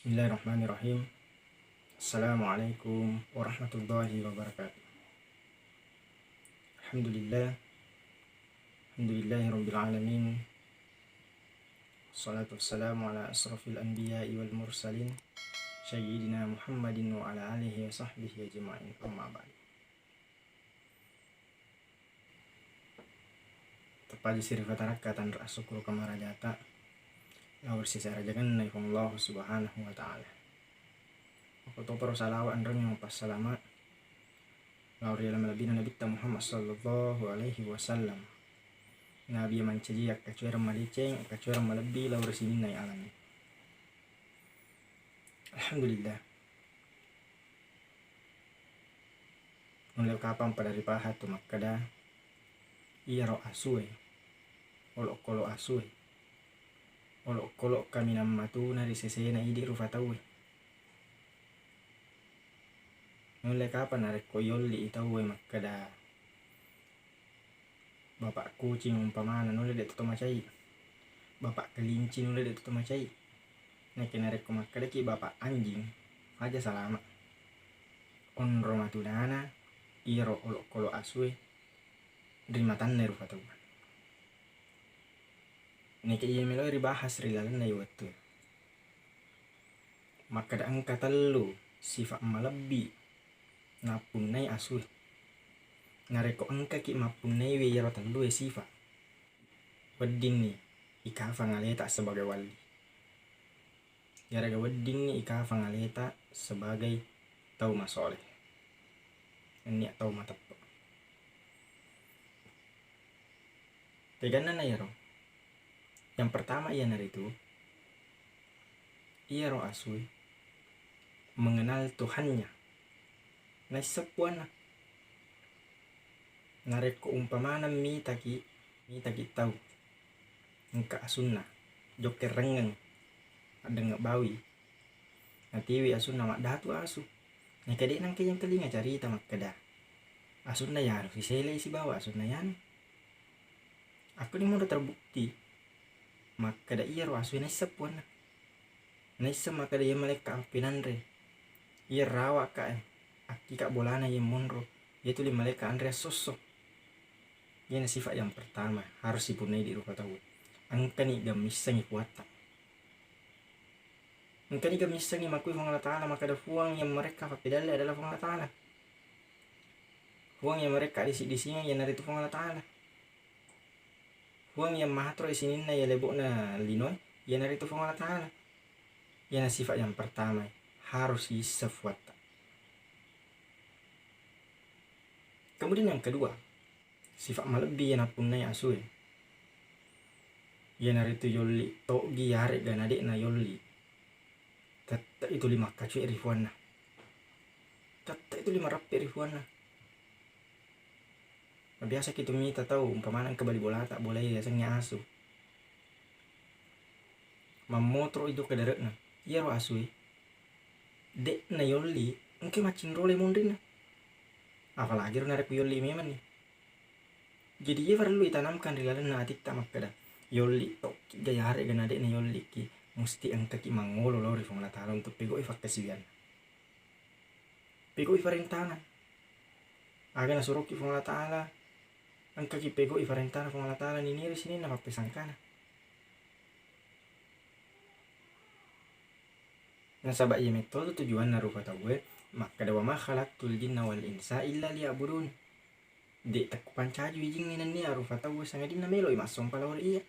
Bismillahirrahmanirrahim. Assalamualaikum warahmatullahi wabarakatuh. Alhamdulillah. Alhamdulillahirabbil alamin. Wassalatu wassalamu ala asrafil anbiya'i wal mursalin sayyidina Muhammadin wa ala alihi wa sahbihi ajma'in. Amma ba'd. Tepaji sirifatanakatan ra'asukuru kamarajata lawar sisa rajakan naifong Allah subhanahu wa ta'ala. Aku to pero salawa andron yung pasalamat lawar yalam labina nabita Muhammad sallallahu alaihi wasallam. Nabi mancaji akacuera maliceng akacuera malabi lawar sini nai alami. Alhamdulillah. Mulai kapan pada ripahat tu makada iya ro asue olok kolo asue olok kolo kami nama tu nari sesena ide rufatawe. Mulai kapan narek koyoli itawe makada bapak kucing umpamana nule det to macai bapak kelinci nule det to macai nek narek ko makada ki bapak anjing aja salama on romatudana iro olok kolo asue rimatan neru fatau nek iya melo ribahas rilalan na iwatu makada angka telu sifat malabi napunai asue nareko angka ki mapunai we yaro telu sifat wedding ni ikafa ngaleta sebagai wali yaraga wedding ni ikafa ngaleta sebagai tau masoleh ini tau matap tegana na yaro. Yang pertama ia nari itu ia roh asui mengenal Tuhannya na sepuana narek ko umpamana mi taki tahu engka asunna joker rengeng ada ngebawi nanti wi asunna mak datu asu nek kadek nang yang telinga cari tamak kada asunna ya harus disele isi bawa asunna yan aku ni mau terbukti maka da iya ro asu na sepuana na maka da iya maleka pinanre iya rawa ka aki kak bolana iya monro yaitu li maleka Andrea sosok. Ini sifat yang pertama harus dipunyai di rupa tahu. Angka ni gamisangi kuata. Angka ni gamisangi makui fang Allah Ta'ala maka ada fuang yang mereka papedale adalah fang Allah Ta'ala. Fuang yang mereka di sini yang dari itu fang Allah Ta'ala. Fuang yang mahatro di sini na ya lebok na linoy yang dari itu fang Allah Ta'ala. Yang sifat yang pertama harus disefuata. Kemudian yang kedua sifat malebi yang apunai asue yang hari itu yoli togi yarek dan adik na yoli tetap itu 5 kacu rifuana tetap itu 5 rapi rifuana biasa kita minta tahu umpamana kembali bola tak boleh biasanya asu mamotro itu ke darat na iya ro asue dek na yoli engke macin role mundin apalagi ro narek yoli memang nih. Jadi ia perlu ditanamkan di dalam hati kita makada yoli tok gaya hari gan adek ni yoli ki mesti angka ki mangolo lo rifong la taala untuk pego ifak kasihan pego ifarentana aga na suruh ki fong la taala angka ki pego ifarentana fong la taala ni sini na pesangkana nasaba iya metode tujuan na rupa tawe makada wa ma khalaqtul jinna wal insa illa liya'budun de tak pancaju ijing ni nani aru fatawu sangadin na melo imasom palawar iya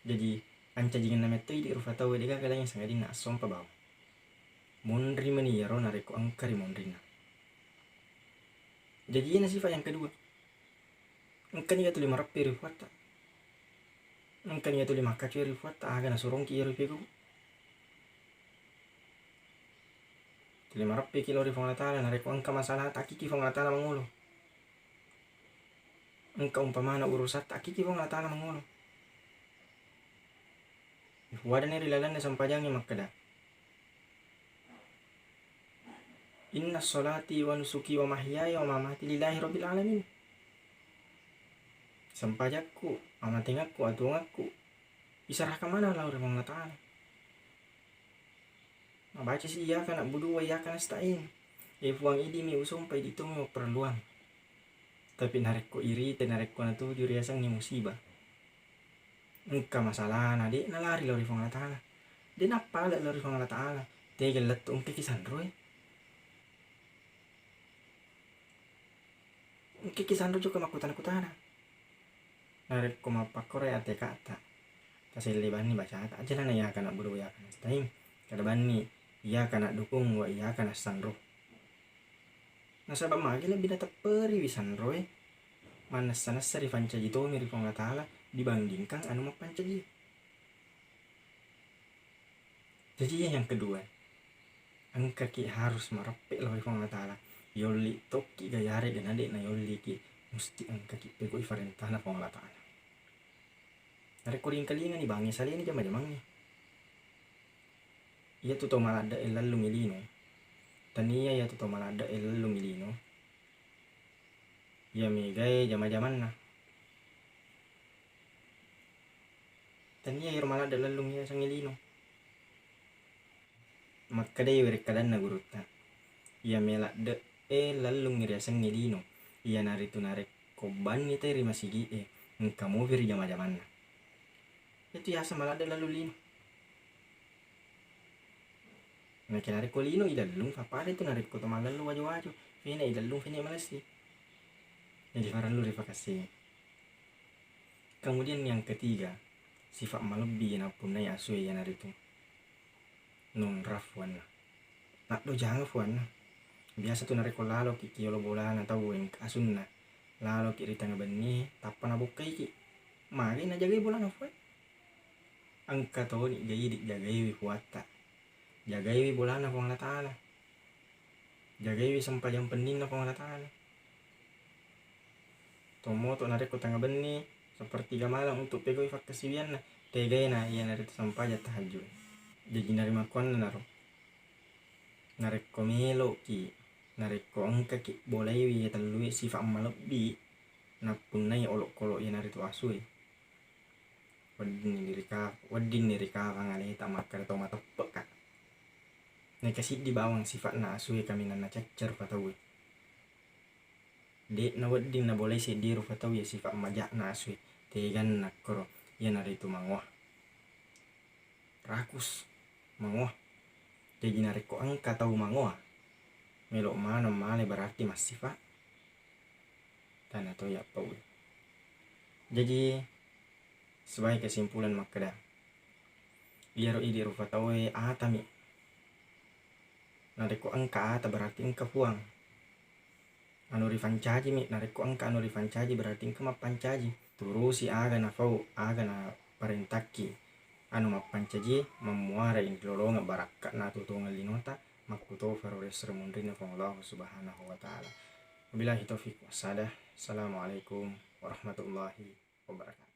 jadi anca jingan na metoi di rufatawu de kala yang sangadin na asom pa baw mondri mani yaro nareko angkari mondri na jadi ini sifat yang kedua angkan ya tu 5 rapi rufata angkan ya tu 5 kacu rufata aga na sorong ki yaro pego 5 rapi kilo di fong la taala nareko angka masalah taki ki fong la taala mangulo angka umpamana urusat taki ki fong la taala mangulo wada ni rilalan na sampajangnya makada inna sholati wa nusuki wa mahyaya wa mamati lillahi rabbil alamin sampajakku amatingakku atungakku iserahkan mana lah orang Allah Ta'ala baca sih iya kana budu wa iya kana stain fuang idi mi usumpai di mi perluan tapi narik ko iri te narik ko na tu juriasang ni musibah engka masalah na de nalari lori fong Allah taala de napala lori fong Allah taala te gelat ungke kisan roy ungke kisan ro juga makutan kutana narik ko mapakore ate kata tasele bani baca ta aja na ya kana budu ya kana stain kada bani iya kana dukung wa iya kana sandro nasaba magi lebih data peri wisan roy mana sana sari fancaji to miri fong Allah taala dibandingkan anu mapancaji. Jadi yang kedua, angka ki harus merepek loh fong Allah taala yoli toki gayare dan adik na yoli ki mesti angka ki pego ifarentah na fong Allah taala nare koring kalinga ni bangi sali ni jama-jamang ni iya tu to malada elalu milino tania ya tu to malada elalu milino ya megai jama-jaman na tania ya malada elalu ya sangilino makadai werekadan na gurutta iya melak de lalu ngiria sangilino iya naritu narek koban ni teri masigi kamu veri jama-jaman na itu ya sama ada lalu lino nah narik ko lino idalung apa ada itu narik ko teman lalu waju-waju fina idalung fina malasi jadi faran lu kasih. Kemudian yang ketiga sifat malebi yang apun na asu ya naritu non rafwan nak do jangan fuan biasa tuh narik ko lalo ki lo bola na tahu yang asun na lalo ki ritanga beni tapan abukai ki mari na jaga bola na fuan angka to ni gayi di jagai wi kuata jagai wi bolana fong Allah taala jagai wi sampai yang penting na fong Allah taala tomo to narik ko tanga beni sepertiga malam untuk pego ifak kasiwian na tegai na iya narik sampai ya tahajud jadi narima kuan na naro narik ko melo ki narik ko angka ki boleh wi talui sifat malebi na punai olok kolok ya narik to asui wadin diri ka ngale ta makar to matepek ka ne kasih di bawang sifat na asui kami na cecer patawi de na wadin na boleh sediru patawi sifat majak na asui tegan na koro ya nari tu mangwah rakus mangwah jadi narik ko angka tahu mangwah melok mana male berarti mas sifat tanah to ya pawi jadi sebagai kesimpulan makada biar ide rufatawe atami nareko angka ata berarti engka puang anu rifancaji mi nareko angka anu rifancaji berarti engka mapancaji turusi aga na fau aga na parentaki anu mapancaji memuara in lolonga barakka na tutunga linota makuto farores remundrina fong Allah subhanahu wa ta'ala wabillahi taufiq wasadah. Assalamualaikum warahmatullahi wabarakatuh.